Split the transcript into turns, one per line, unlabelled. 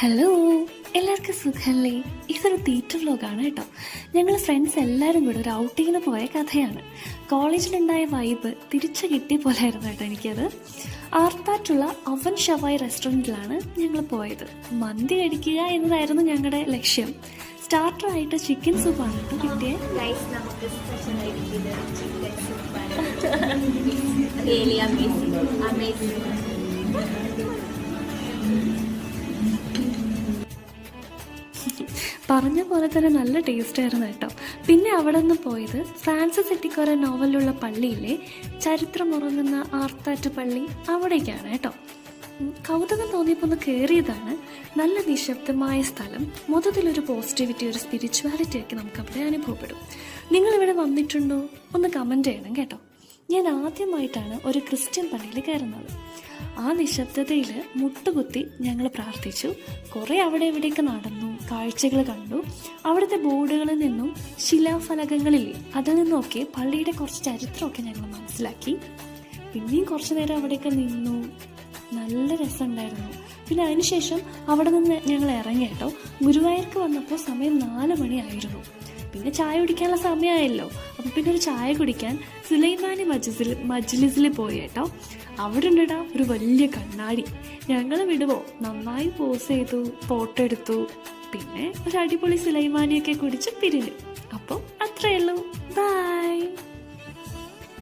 Hello, എല്ലാവർക്കും സുഖമല്ലേ? ഇതൊരു തിയേറ്റർ വ്ലോഗാണ് കേട്ടോ. ഞങ്ങൾ ഫ്രണ്ട്സ് എല്ലാവരും കൂടെ ഒരു ഔട്ടിങ്ങിന് പോയ കഥയാണ്. കോളേജിലുണ്ടായ വൈബ് തിരിച്ചു കിട്ടിയ പോലെയായിരുന്നു കേട്ടോ എനിക്കത്. ആർത്താറ്റുള്ള അവൻ ഷവായ് റെസ്റ്റോറൻറ്റിലാണ് ഞങ്ങൾ പോയത്. മന്തി കഴിക്കുക എന്നതായിരുന്നു ഞങ്ങളുടെ ലക്ഷ്യം. സ്റ്റാർട്ടറായിട്ട് ചിക്കൻ സൂപ്പാണ് കേട്ടോ കിട്ടിയത്. പറഞ്ഞ പോലെ തന്നെ നല്ല ടേസ്റ്റായിരുന്നു കേട്ടോ. പിന്നെ അവിടെ നിന്ന് പോയത് ഫ്രാൻസിസ് എറ്റിക്കോര നോവലിലുള്ള പള്ളിയിലെ ചരിത്രമുറങ്ങുന്ന ആർത്താറ്റ് പള്ളി, അവിടേക്കാണ് കേട്ടോ. കൗതുകം തോന്നിയപ്പോൾ ഒന്ന് കയറിയതാണ്. നല്ല നിശബ്ദമായ സ്ഥലം, മൊത്തത്തിലൊരു പോസിറ്റിവിറ്റി, ഒരു സ്പിരിച്വാലിറ്റി ഒക്കെ നമുക്കവിടെ അനുഭവപ്പെടും. നിങ്ങളിവിടെ വന്നിട്ടുണ്ടോ? ഒന്ന് കമൻറ്റ് ചെയ്യണം കേട്ടോ. ഞാൻ ആദ്യമായിട്ടാണ് ഒരു ക്രിസ്ത്യൻ പള്ളിയിൽ കയറുന്നത്. ആ നിശബ്ദതയിൽ മുട്ടുകുത്തി ഞങ്ങൾ പ്രാർത്ഥിച്ചു. കുറേ അവിടെ ഇവിടെയൊക്കെ നടന്നു, കാഴ്ചകൾ കണ്ടു. അവിടുത്തെ ബോർഡുകളിൽ നിന്നും ശിലാഫലകങ്ങളില്ലേ, അതിൽ നിന്നൊക്കെ പള്ളിയുടെ കുറച്ച് ചരിത്രമൊക്കെ ഞങ്ങൾ മനസ്സിലാക്കി. പിന്നെയും കുറച്ച് നേരം അവിടെയൊക്കെ നിന്നു. നല്ല രസമുണ്ടായിരുന്നു. പിന്നെ അതിനുശേഷം അവിടെ നിന്ന് ഞങ്ങൾ ഇറങ്ങി കേട്ടോ. ഗുരുവായൂർക്ക് വന്നപ്പോൾ സമയം 4 മണിയായിരുന്നു. പിന്നെ ചായ കുടിക്കാനുള്ള സമയമായല്ലോ. അപ്പം പിന്നെ ഒരു ചായ കുടിക്കാൻ സുലൈമാനി മജ്ലിസിൽ പോയി കേട്ടോ. അവിടെ ഉണ്ടടാ ഒരു വലിയ കണ്ണാടി. ഞങ്ങൾ വിടുവോ, നന്നായി പോസ് ചെയ്തു, ഫോട്ടോ എടുത്തു. പിന്നെ ഒരു അടിപൊളി സുലൈമാനിയൊക്കെ കുടിച്ച് പിരിഞ്ഞു. അപ്പോൾ അത്രയേ ഉള്ളൂ. ബൈ.